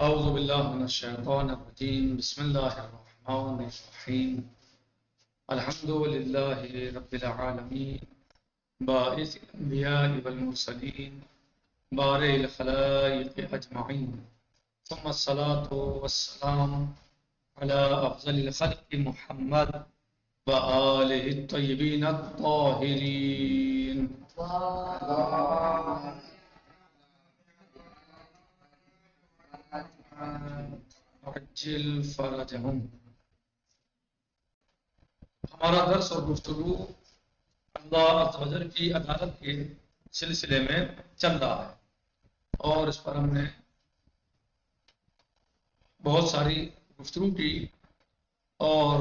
أعوذ بالله من الشيطان الرجيم بسم الله الرحمن الرحيم الحمد لله رب العالمين باعث الأنبياء والمرسلين بارئ الخلائق أجمعين ثم الصلاة والسلام على أفضل الخلق محمد وآله الطيبين الطاهرين عجل فرجهم. ہمارا درس اور گفتگو اللہ عز و جل کی عدالت کے سلسلے میں چل رہا ہے اور اس پر ہم نے بہت ساری گفتگو کی اور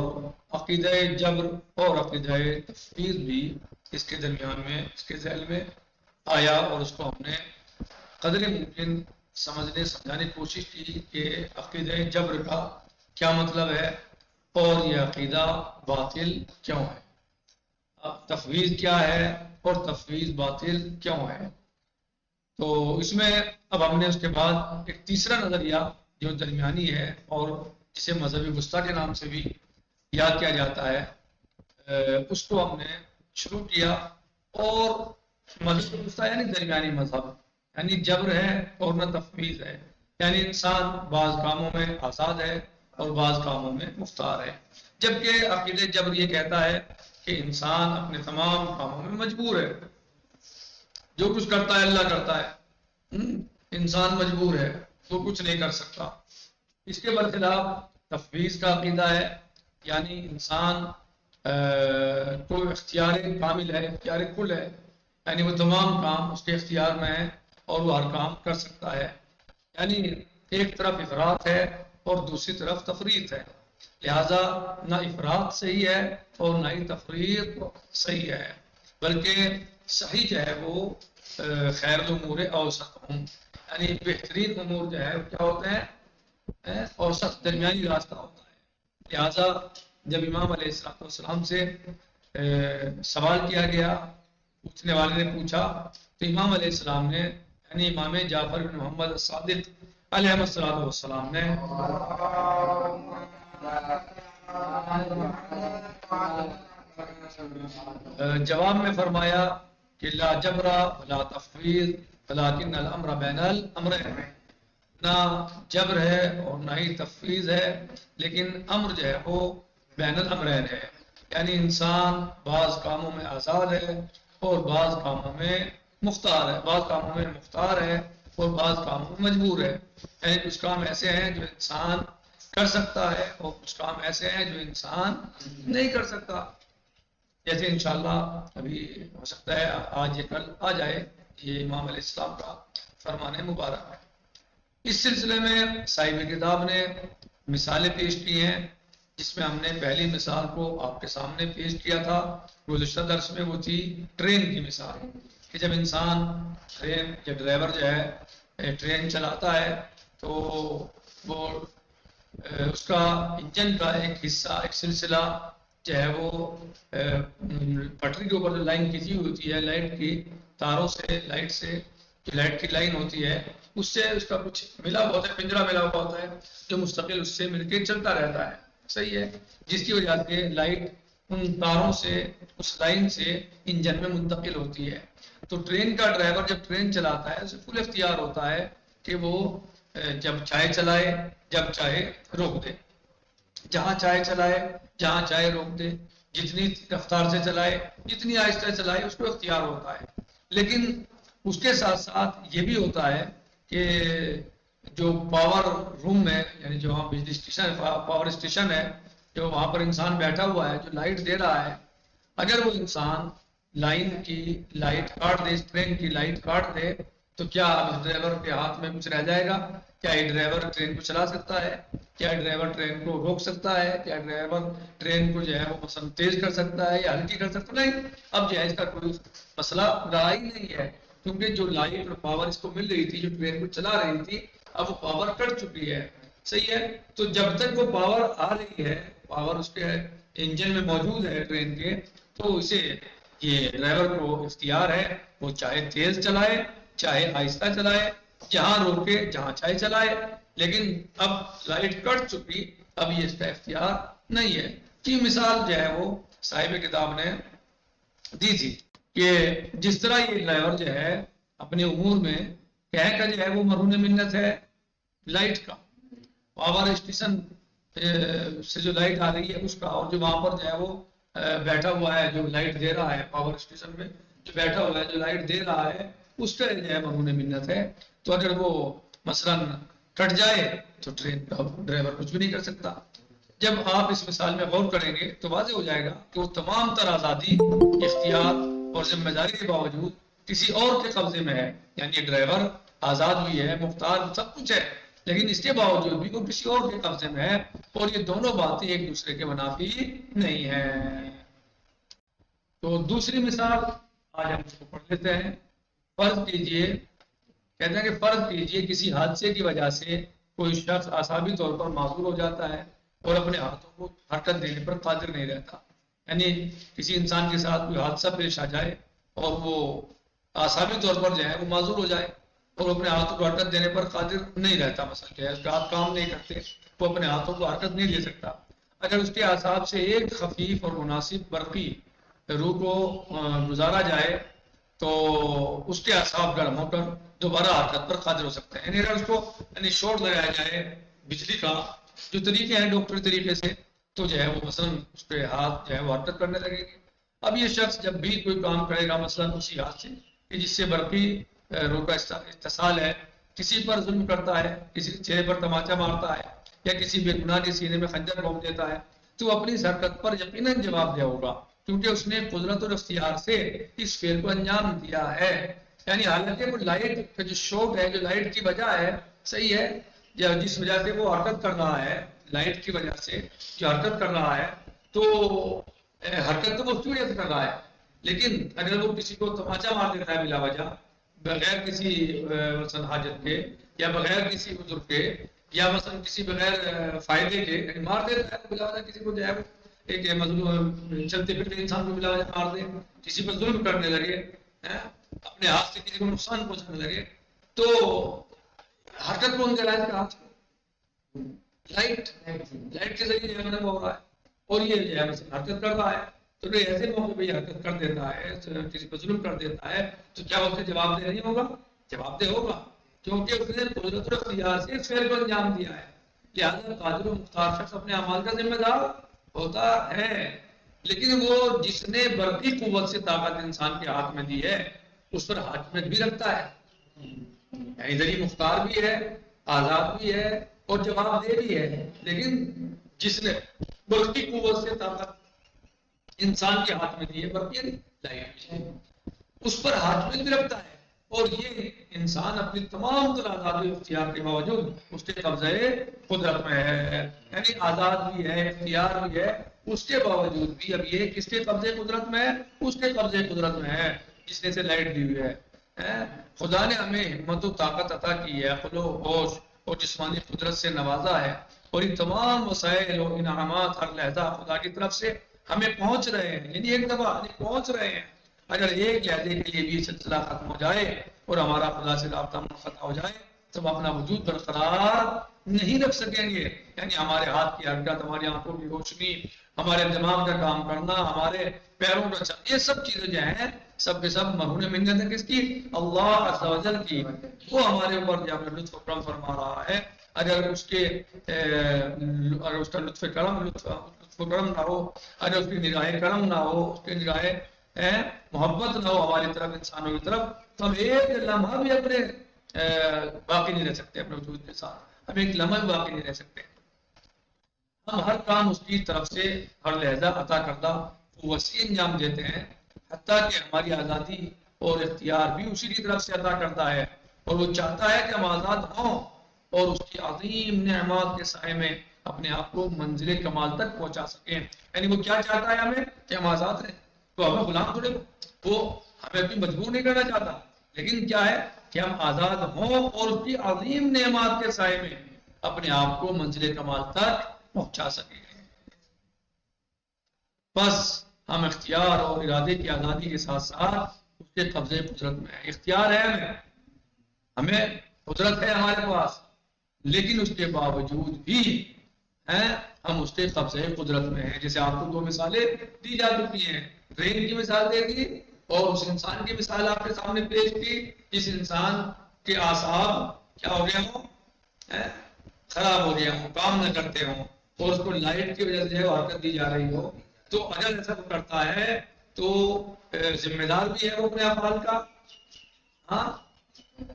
عقیدہ جبر اور عقیدہ تفویض بھی اس کے درمیان میں اس کے ذیل میں آیا اور اس کو ہم نے قدر ممکن سمجھانے کی کوشش کی کہ عقیدہ جبر کا کیا مطلب ہے اور یہ عقیدہ باطل کیوں ہے، تفویض کیا ہے اور تفویض باطل کیوں ہے۔ تو اس میں اب ہم نے اس کے بعد ایک تیسرا نظریہ جو درمیانی ہے اور جسے مذہبی وسطیٰ کے نام سے بھی یاد کیا جاتا ہے، اس کو ہم نے شروع کیا۔ اور مذہبی وسطیٰ یعنی درمیانی مذہب، یعنی جبر ہے اور نہ تفویض ہے، یعنی انسان بعض کاموں میں آزاد ہے اور بعض کاموں میں مختار ہے، جبکہ عقیدہ جبر یہ کہتا ہے کہ انسان اپنے تمام کاموں میں مجبور ہے، جو کچھ کرتا ہے اللہ کرتا ہے، انسان مجبور ہے، وہ کچھ نہیں کر سکتا۔ اس کے برخلاف تفویض کا عقیدہ ہے، یعنی انسان کو اختیار کامل ہے، اختیار کل ہے، یعنی وہ تمام کام اس کے اختیار میں ہیں اور وہ ہر کام کر سکتا ہے، یعنی ایک طرف افراط ہے اور دوسری طرف تفریط ہے، لہذا نہ افراط صحیح ہے اور نہ ہی تفریط صحیح ہے، بلکہ صحیح جو ہے وہ خیر الامور اوسط ہوں، یعنی بہترین امور جو ہے کیا ہوتے ہیں، اوسط درمیانی راستہ ہوتا ہے۔ لہذا جب امام علیہ السلام سے سوال کیا گیا، پوچھنے والے نے پوچھا تو امام علیہ السلام نے یعنی امام جعفر بن محمد الصادق علیہ السلام نے جواب میں فرمایا کہ لا جبر ولا تفویض ولکن الامر بین الامرین، نہ جبر ہے اور نہ ہی تفویض ہے، لیکن امر جو ہے وہ بین الامرین ہے، یعنی انسان بعض کاموں میں آزاد ہے اور بعض کاموں میں مختار ہے، بعض کاموں میں مختار ہے اور بعض کاموں میں مجبور ہے، یعنی کچھ کام ایسے ہیں جو انسان کر سکتا ہے اور کچھ کام ایسے ہیں جو انسان نہیں کر سکتا، جیسے انشاءاللہ ابھی ہو سکتا ہے آج یہ کل آ جائے، یہ امام علیہ السلام کا فرمان مبارک ہے۔ اس سلسلے میں صاحب کتاب نے مثالیں پیش کی ہیں، جس میں ہم نے پہلی مثال کو آپ کے سامنے پیش کیا تھا گزشتہ درس میں، وہ تھی ٹرین کی مثال، کہ جب انسان ٹرین یا ڈرائیور جو ہے ٹرین چلاتا ہے تو وہ اس کا انجن کا ایک حصہ، ایک سلسلہ جو ہے وہ پٹری کے اوپر جو لائن کھینچی ہوتی ہے لائٹ کی تاروں سے، لائٹ سے جو لائٹ کی لائن ہوتی ہے اس سے اس کا کچھ ملا ہوا ہوتا ہے، پنجرا ملا ہوا ہوتا ہے جو مستقل اس سے مل کے چلتا رہتا ہے، صحیح ہے، جس کی وجہ سے لائٹ ان تاروں سے اس لائن سے انجن میں منتقل ہوتی ہے۔ تو ٹرین کا ڈرائیور جب ٹرین چلاتا ہے اسے فل اختیار ہوتا ہے کہ وہ جب چاہے چلائے، جب چاہے روک دے، جہاں چاہے چلائے، جہاں چاہے روک دے، جتنی رفتار سے چلائے، جتنی آہستہ چلائے، اس کو اختیار ہوتا ہے۔ لیکن اس کے ساتھ ساتھ یہ بھی ہوتا ہے کہ جو پاور روم ہے، یعنی جو وہاں بجلی اسٹیشن، پاور اسٹیشن ہے، جو وہاں پر انسان بیٹھا ہوا ہے جو لائٹ دے رہا ہے، اگر وہ انسان لائن کی لائٹ کاٹ دے، ٹرین کی لائٹ کاٹ دے، تو کیا اس ڈرائیور کے ہاتھ میں کچھ رہ جائے گا؟ کیا یہ ڈرائیور ٹرین کو چلا سکتا ہے؟ کیا ڈرائیور ٹرین کو روک سکتا ہے؟ کیا ڈرائیور ٹرین کو جو ہے وہ مثلا تیز کر سکتا ہے یا ہلکی کر سکتا ہے؟ نہیں، اب جو ہے اس کا کوئی مسئلہ رہا ہی نہیں ہے، کیونکہ جو لائٹ اور پاور اس کو مل رہی تھی، جو ٹرین کو چلا رہی تھی، اب وہ پاور کٹ چکی ہے، صحیح ہے۔ تو جب تک وہ پاور آ رہی ہے، پاور اس کے انجن میں موجود ہے ٹرین کے، تو اسے یہ ڈرائیور کو اختیار ہے، وہ چاہے تیز چلائے چاہے آہستہ چلائے، جہاں روکے جہاں چاہے چلائے، لیکن اب لائٹ کٹ چکی، اب یہ اس کا اختیار نہیں ہے۔ کی مثال جو ہے وہ صاحب کتاب نے دی تھی کہ جس طرح یہ ڈرائیور جو ہے اپنے امور میں کہہ کا جو ہے وہ مرہون منت ہے لائٹ کا، پاور اسٹیشن سے جو لائٹ آ رہی ہے اس کا، اور جو وہاں پر جو ہے وہ بیٹھا ہوا ہے جو لائٹ دے رہا ہے پاور اسٹیشن میں جو بیٹھا ہوا ہے جو لائٹ دے رہا ہے اس کا جو ہے مرہون منت ہے۔ تو اگر وہ مثلاً کٹ جائے تو ٹرین کا ڈرائیور کچھ بھی نہیں کر سکتا۔ جب آپ اس مثال میں غور کریں گے تو واضح ہو جائے گا کہ وہ تمام تر آزادی، اختیار اور ذمہ داری کے باوجود کسی اور کے قبضے میں ہے، یعنی ڈرائیور آزاد بھی ہے، مختار سب کچھ ہے، لیکن اس کے باوجود بھی وہ کسی اور کے قبضے میں ہے، اور یہ دونوں باتیں ایک دوسرے کے منافی نہیں ہیں۔ تو دوسری مثال آج ہم اس کو پڑھ لیتے ہیں۔ فرض کیجئے، کہتے ہیں کہ فرض کیجئے کسی حادثے کی وجہ سے کوئی شخص اعصابی طور پر معذور ہو جاتا ہے اور اپنے ہاتھوں کو حرکت دینے پر قادر نہیں رہتا، یعنی کسی انسان کے ساتھ کوئی حادثہ پیش آ جائے اور وہ اعصابی طور پر جو ہے وہ معذور ہو جائے اور اپنے ہاتھوں کو حرکت دینے پر قادر نہیں رہتا، مثلا کہ اس کے ہاتھ کام نہیں کرتے، وہ اپنے ہاتھوں کو حرکت نہیں دے سکتا۔ اگر اس کے اعصاب سے ایک خفیف اور مناسب برقی روح کو گزارا جائے تو اس کے اعصاب گرم ہو کر دوبارہ حرکت پر قادر ہو سکتے ہیں، یعنی اگر اس کو شاٹ لگایا جائے بجلی کا، جو طریقے ہیں ڈاکٹری طریقے سے، تو جو ہے وہ مثلاً اس کے ہاتھ جو ہے وہ حرکت کرنے لگے گی۔ اب یہ شخص جب بھی کوئی کام کرے گا مثلاً اسی ہاتھ سے کہ جس سے برقی روح کا اتصال ہے، کسی پر ظلم کرتا ہے، کسی چہرے پر تماچا مارتا ہے یا کسی بے گناہ کے سینے میں خنجر گھونپ دیتا ہے، تو وہ اپنی اس حرکت پر یقیناً جواب دہ ہوگا، کیونکہ اس نے قدرت اور اختیار سے اس فعل کو انجام دیا ہے۔ یعنی حالانکہ وہ لائٹ کا جو شوق ہے، جو لائٹ کی وجہ ہے، صحیح ہے، یا جس وجہ سے وہ حرکت کر رہا ہے، لائٹ کی وجہ سے جو حرکت کر رہا ہے، تو حرکت تو وہ اس کی وجہ سے کر رہا ہے، لیکن اگر وہ کسی کو تماچا مار دیتا ہے بلا وجہ، بغیر کسی مثلا حاجت کے یا بغیر کسی عذر کے یا مثلا کسی بغیر فائدے کے، یعنی مار دیتا ہے بلا وجہ کسی کو، جو ہے وہ ایک مظلوم چلتے پھرتے انسان کو بلا وجہ مار دے، کسی پر ظلم کرنے لگے، اپنے ہاتھ سے کسی کو نقصان پہنچانے لگے، تو حرکت کون کر رہا ہے اس کے ہاتھ کو؟ لائٹ کے ذریعے جو ہے وہ ہو رہا ہے، اور یہ جو ہے حرکت کر رہا ہے، تو ایسے موقع پہ یہ حرکت کر دیتا ہے، کسی پر ظلم کر دیتا ہے، تو کیا اس سے جواب دہ نہیں ہوگا؟ جواب دہ ہوگا، کیونکہ اس نے قدرت اور اختیار سے اس فعل کو انجام دیا ہے۔ لہٰذا قادر و مختار شخص اپنے اعمال کا ذمہ دار ہوتا ہے، لیکن وہ جس نے برقی قوت سے طاقت انسان کے ہاتھ میں دی ہے اس پر حاکمیت بھی رکھتا ہے، یعنی ذریعہ مختار بھی ہے، آزاد بھی ہے اور جواب دہ بھی ہے، لیکن جس نے برقی قوت سے طاقت انسان کے ہاتھ میں دی ہے، برقی لائٹ اس پر حاکمیت بھی رکھتا ہے، اور یہ انسان اپنی تمام تر آزادی اختیار کے باوجود اس کے قبضے قدرت میں ہے، یعنی آزاد بھی ہے، اختیار بھی ہے، اس کے باوجود بھی اب یہ کس کے قبضے قدرت میں ہے؟ اس کے قبضے قدرت میں ہے جس نے سے لائٹ دی ہوئی ہے۔ خدا نے ہمیں ہمت و طاقت عطا کی ہے، عقل و ہوش اور جسمانی قدرت سے نوازا ہے، اور یہ تمام وسائل اور انعامات ہر لحظہ خدا کی طرف سے ہمیں پہنچ رہے ہیں، یعنی ایک دفعہ پہنچ رہے ہیں۔ اگر ایک لحظے کے لیے بھی یہ سلسلہ ختم ہو جائے اور ہمارا خدا سے رابطہ منقطع ہو جائے تو ہم اپنا وجود برقرار نہیں رکھ سکیں گے، یعنی ہمارے ہاتھ کی حرکت، ہماری آنکھوں کی روشنی، ہمارے دماغ کا کام کرنا، ہمارے پیروں کا چلنا، یہ سب چیزیں جو ہیں سب کے سب مرہون منت ہے کس کی؟ اللہ عز و جل کی۔ وہ ہمارے اوپر جو اپنا لطف و کرم فرما رہا ہے، اگر اس کے اگر اس کا لطف و کرم نہ ہو، اگر اس کی نگاہ کرم نہ ہو، اس کی نگاہ محبت نہ ہو ہماری طرف، انسانوں کی طرف، تو ہم ایک لمحہ بھی اپنے باقی نہیں رہ سکتے، اپنے وجود کے ساتھ ہم ایک لمحہ بھی باقی نہیں رہ سکتے۔ ہم ہر کام اس کی طرف سے ہر لحظہ عطا کردہ وسیع انجام دیتے ہیں، حتیٰ کہ ہماری آزادی اور اختیار بھی اسی کی طرف سے عطا کرتا ہے، اور وہ چاہتا ہے کہ ہم آزاد ہوں اور اس کی عظیم نعمات کے سائے میں اپنے آپ کو منزل کمال تک پہنچا سکیں۔ یعنی وہ کیا چاہتا ہے ہمیں؟ کہ ہم آزاد رہیں، تو ہمیں غلام تھوڑے، وہ ہمیں اپنی مجبور نہیں کرنا چاہتا، لیکن کیا ہے کہ ہم آزاد ہوں اور اس کی عظیم نعمات کے سائے میں اپنے آپ کو منزل کمال تک پہنچا سکیں۔ بس ہم اختیار اور ارادے کی آزادی کے ساتھ ساتھ اس کے قبضے قدرت میں ہے، اختیار ہے ہمیں قدرت ہے ہمارے پاس، لیکن اس کے باوجود بھی ہم اس کے قبضے قدرت میں ہیں. جیسے آپ کو دو مثالیں دی جا چکی ہیں، ٹرین کی مثال دے دی اور اس انسان کی مثال آپ کے سامنے پیش کی جس انسان کے اعصاب کیا ہو گیا ہو، خراب ہو گیا ہو، کام نہ کرتے ہوں، اور اس کو لائٹ کی وجہ سے حرکت دی جا رہی ہو. تو اگر ایسا کرتا ہے تو ذمہ دار بھی ہے وہ اپنے افعال کا، ہاں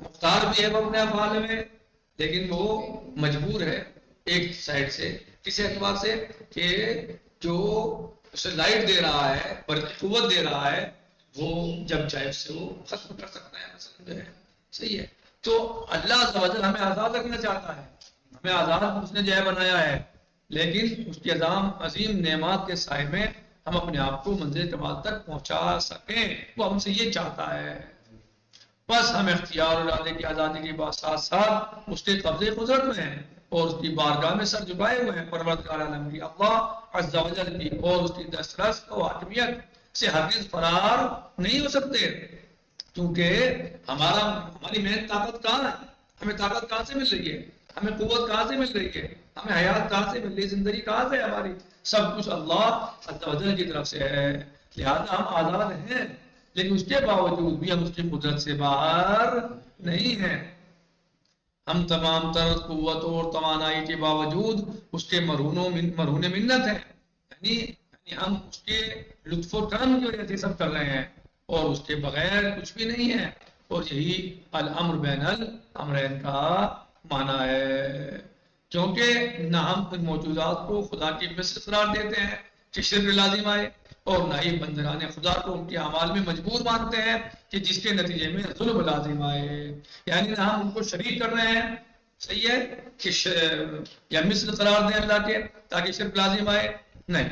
مختار بھی ہے وہ اپنے افعال میں، لیکن وہ مجبور ہے ایک سائڈ سے، کسی اعتبار سے کہ جو اسے لائٹ دے رہا ہے، برقی قوت دے رہا ہے، وہ جب چاہے اس سے وہ ختم کر سکتا ہے مثلا جو ہے. صحیح ہے. تو اللہ عز و جل ہمیں آزاد رکھنا چاہتا ہے، ہمیں آزاد اس نے جو ہے بنایا ہے، لیکن اس کی عظیم نعمات کے سائے میں ہم اپنے آپ کو منزل کمال تک پہنچا سکیں، وہ ہم سے یہ چاہتا ہے. بس ہم اختیار اور ارادے کی آزادی کے بعد ساتھ ساتھ اس کے قبضے قدرت میں ہیں اور اس کی بارگاہ میں سر جھکائے ہوئے ہیں پروردگار عالم کی اللہ عز و جل کی، اور اس کی دسترس و حاکمیت سے ہرگز فرار نہیں ہو سکتے. کیونکہ ہماری محنت طاقت کہاں ہے؟ ہمیں طاقت کہاں سے مل رہی ہے؟ ہمیں قوت کہاں سے مل رہی ہے؟ ہمیں حیات کہاں سے مل رہی ہے؟ زندگی کہاں سے ہے ہماری؟ سب کچھ اللہ عز و جل کی طرف سے ہے. لہذا ہم آزاد ہیں، لیکن اس کے باوجود بھی ہم اس کی قدرت سے باہر نہیں ہیں. ہم تمام تر قوت اور توانائی کے باوجود اس کے مرہون منت ہیں، یعنی ہم اس کے لطف و کرم کی وجہ سے سب کر رہے ہیں اور اس کے بغیر کچھ بھی نہیں ہے. اور یہی الامر بین الامرین کا معنی ہے. کیونکہ نہ ہم ان موجودات کو خدا کی مثل قرار دیتے ہیں کہ شرک لازم آئے، اور نہ ہی بندگان خدا کو ان کے اعمال میں مجبور مانتے ہیں کہ جس کے نتیجے میں ظلم لازم آئے. یعنی نہ ہم ان کو شریک کر رہے ہیں، صحیح ہے، کہ یا مثل قرار دیں اللہ کے تاکہ شرک لازم آئے، نہیں،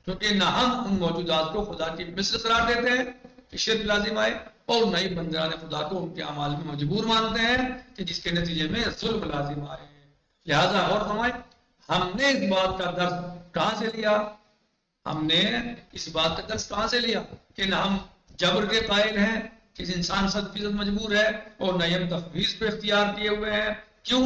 کیونکہ نہ ہم ان موجودات کو خدا کی مثل قرار دیتے ہیں کہ شرک لازم آئے، اور نہ ہی بندگان خدا کو ان کے اعمال میں مجبور مانتے ہیں کہ جس کے نتیجے میں ظلم لازم آئے. لہذا اور فرمائے ہم نے اس بات کا درس کہاں سے لیا؟ ہم نے اس بات کا درس کہاں سے لیا کہ نہ ہم جبر کے قائل ہیں کہ انسان 100% مجبور ہے، اور نہ ہم تفویض پہ اختیار کیے ہوئے ہیں. کیوں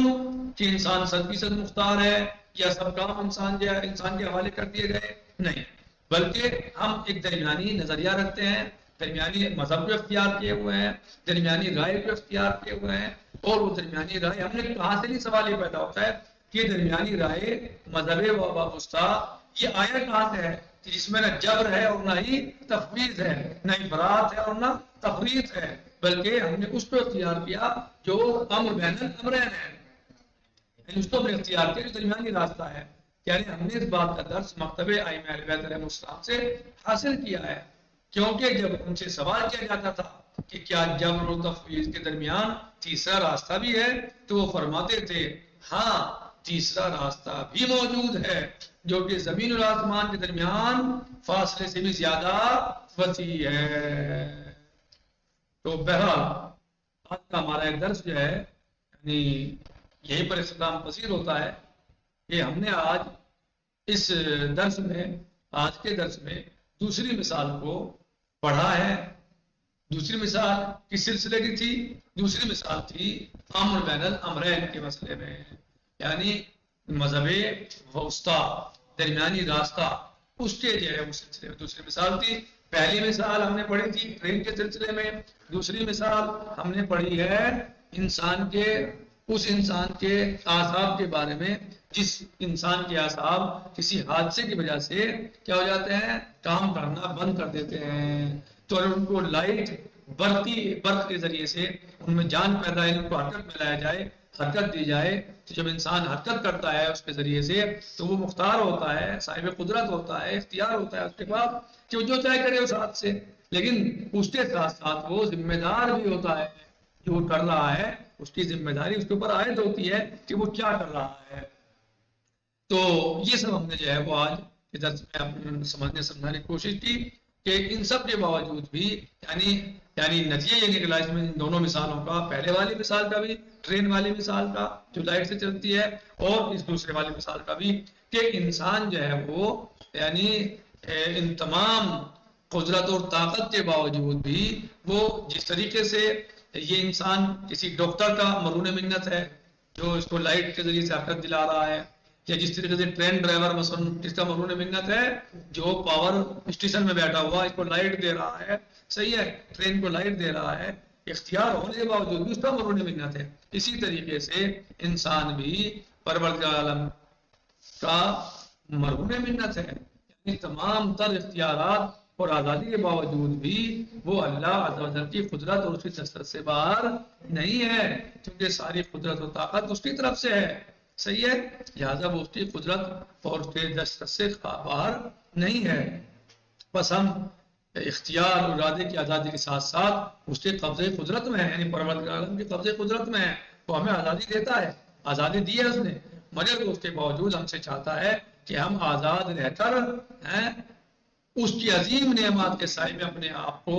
کہ انسان 100% مختار ہے یا سب کام انسان کے حوالے کر دیے گئے؟ نہیں، بلکہ ہم ایک درمیانی نظریہ رکھتے ہیں، درمیانی مذہب کو اختیار کیے ہوئے ہیں، درمیانی رائے کو اختیار کیے ہوئے ہیں. اور وہ درمیانی رائے ہم نے کہاں سے نہیں، سوال یہ پیدا ہوتا ہے کہ درمیانی رائے مذہب وسطیٰ یہ آیا کہاں سے ہے کہ جس میں نہ جبر ہے اور نہ ہی تفویض ہے، نہ افراط ہے اور نہ تفریط ہے، بلکہ ہم نے اس کو اختیار کیا جو امر بین الامرین ہے، یعنی اس کو ہم نے اختیار کیا جو درمیانی راستہ ہے. یعنی ہم نے اس بات کا درس مکتب ائمہ اہل بیت علیہ السلام سے حاصل کیا ہے. کیونکہ جب ان سے سوال کیا جاتا تھا کہ کیا جبر و تفویض کے درمیان تیسرا راستہ بھی ہے، تو وہ فرماتے تھے ہاں تیسرا راستہ بھی موجود ہے جو کہ زمین اور آسمان کے درمیان فاصلے سے بھی زیادہ وسیع ہے. تو بہرحال آج کا ہمارا ایک درس جو ہے یعنی یہیں پر اختتام پذیر ہوتا ہے کہ ہم نے آج اس درس میں، آج کے درس میں دوسری مثال کو پڑھا ہے. دوسری مثال کس سلسلے کی تھی؟ دوسری مثال تھی امر بین الامرین کے مسئلے میں، یعنی مذہب وسطیٰ، درمیانی راستہ، اس کے جو ہے اس سلسلے میں دوسری مثال تھی. پہلی مثال ہم نے پڑھی تھی ٹرین کے سلسلے میں، دوسری مثال ہم نے پڑھی ہے اس انسان کے اعصاب کے بارے میں جس انسان کے اعصاب کسی حادثے کی وجہ سے کیا ہو جاتے ہیں، کام کرنا بند کر دیتے ہیں. تو ان کو لائٹ برق کے ذریعے سے ان میں جان پیدا ہے، ان کو حرکت میں لایا جائے، حرکت دی جائے. تو جب انسان حرکت کرتا ہے اس کے ذریعے سے تو وہ مختار ہوتا ہے، صاحب قدرت ہوتا ہے، اختیار ہوتا ہے اس کے بعد کہ وہ جو چاہے کرے اس ہاتھ سے. لیکن اس کے ساتھ ساتھ وہ ذمہ دار بھی ہوتا ہے، جو وہ کر رہا ہے اس کی ذمہ داری اس کے اوپر عائد ہوتی ہے کہ وہ کیا کر رہا ہے. تو یہ سب ہم نے جو ہے وہ آج کے درس میں سمجھانے کی کوشش کی کہ ان سب کے باوجود بھی یعنی نتیجہ یہ نکلا اس میں ان دونوں مثالوں کا، پہلے والی مثال کا بھی، ٹرین والی مثال کا جو لائٹ سے چلتی ہے، اور اس دوسرے والی مثال کا بھی، کہ انسان جو ہے وہ یعنی ان تمام قدرت اور طاقت کے باوجود بھی وہ جس طریقے سے یہ انسان کسی ڈاکٹر کا مرہون منت ہے جو اس کو لائٹ کے ذریعے سے حرکت دلا رہا ہے، یا جس طریقے سے ٹرین ڈرائیور مثلا جس کا مرہون منت ہے جو پاور اسٹیشن میں بیٹھا ہوا اس کو لائٹ دے رہا ہے، صحیح ہے، ٹرین کو لائٹ دے رہا ہے، اختیار ہونے کے باوجود بھی اس کا مرہون منت ہے. اسی طریقے سے انسان بھی پروردگار عالم کا مرہون منت ہے، یعنی تمام تر اختیارات اور آزادی کے باوجود بھی وہ اللہ عز و جل کی قدرت اور اس کی دسترس سے باہر نہیں ہے، کیونکہ ساری قدرت و طاقت اس کی طرف سے ہے، صحیح ہے، لہذا وہ اس کی قدرت اور اس کے دسترس سے باہر نہیں ہے. بس ہم اختیار اور ارادے کی آزادی کے ساتھ ساتھ اس کے قبضے قدرت میں ہے، یعنی پروردگار عالم کے قبضے قدرت میں ہے، وہ ہمیں آزادی دیتا ہے، آزادی دی ہے اس نے، مگر اس کے باوجود ہم سے چاہتا ہے کہ ہم آزاد رہ کر اس کی عظیم نعمات کے سائے میں اپنے آپ کو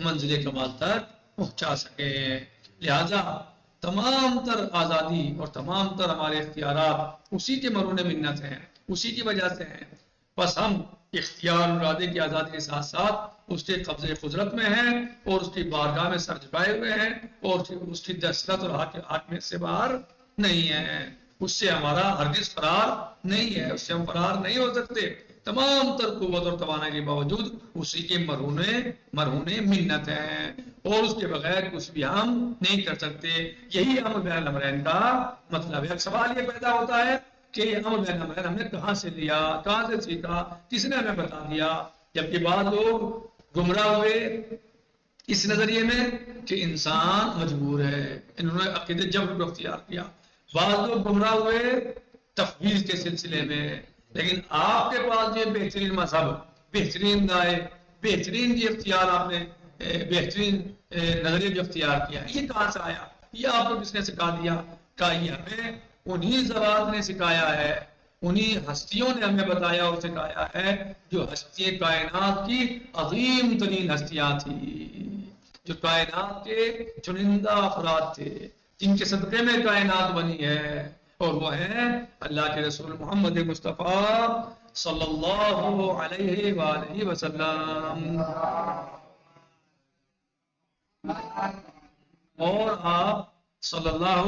منزل کمال تک پہنچا سکیں. لہذا تمام تر آزادی اور تمام تر ہمارے اختیارات اسی کے مرہون منت ہیں، اسی کی وجہ سے ہیں. بس ہم اختیار اور ارادے کی آزادی کے ساتھ ساتھ اس کے قبضے قدرت میں ہیں اور اس کی بارگاہ میں سر جھکائے ہوئے ہیں اور اس کی دسترس اور حاکمیت سے باہر نہیں ہیں. اس سے ہمارا ہرگز فرار نہیں ہے، اس سے ہم فرار نہیں ہو سکتے. تمام تر قوت اور توانائی کے باوجود اسی کے مرہون منت ہیں اور اس کے بغیر کچھ بھی ہم نہیں کر سکتے. یہی امر بین الامرین کا مطلب ہے. سوال یہ پیدا ہوتا ہے کہ یہ امر بین الامرین ہم نے کہاں سے لیا، کہاں سے سیکھا، کس نے ہمیں بتا دیا؟ جبکہ بعض لوگ گمراہ ہوئے اس نظریے میں کہ انسان مجبور ہے، انہوں نے عقیدہ جبر کو اختیار کیا. بعض لوگ گمراہ ہوئے تفویض کے سلسلے میں. لیکن آپ کے پاس یہ بہترین مذہب، بہترین رائے، بہترین یہ اختیار آپ نے بہترین نظریہ جو اختیار کیا، یہ کہاں سے آیا؟ یہ آپ کو کس نے سکھا دیا؟ کہ یہ ہمیں انہی ذرات نے سکھایا ہے، انہی ہستیوں نے ہمیں بتایا اور سکھایا ہے جو ہستی کائنات کی عظیم ترین ہستیاں تھیں، جو کائنات کے چنندہ افراد تھے، جن کے صدقے میں کائنات بنی ہے، اور وہ ہیں اللہ کے رسول محمد مصطفیٰ صلی اللہ علیہ وآلہ وسلم. اور آپ صلی اللہ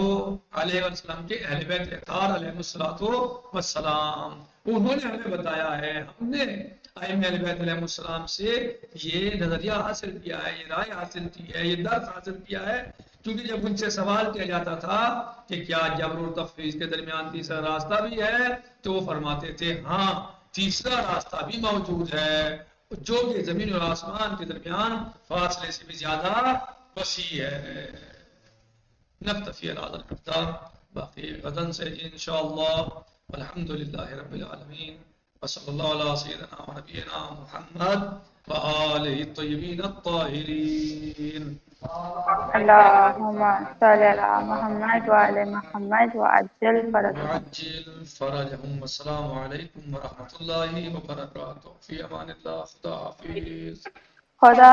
علیہ وسلم کے اہل بیت اطہار علیہ السلام، انہوں نے ہمیں بتایا ہے، ہم نے ائمہ اہل بیت علیہ السلام سے یہ نظریہ حاصل کیا ہے، یہ رائے حاصل کی ہے، یہ درس حاصل کیا ہے. کیونکہ جب ان سے سوال کیا جاتا تھا کہ کیا جبر اور تفویض کے درمیان تیسرا راستہ بھی ہے، تو وہ فرماتے تھے ہاں تیسرا راستہ بھی موجود ہے، جو کہ زمین اور آسمان کے درمیان فاصلے سے بھی زیادہ وسیع ہے. نکتفی هذا المقدار، باقی غدن سے انشاءاللہ. والحمدللہ رب العالمین، وصلی اللہ علی سیدنا و نبینا محمد وآلہ الطیبین الطاہرین. اللهم صل على محمد وعلى محمد وعجل فرجهم. وعجل فرجهم. والسلام علیکم ورحمۃ اللہ وبرکاتہ. فی امان اللہ. خدا حافظ. خدا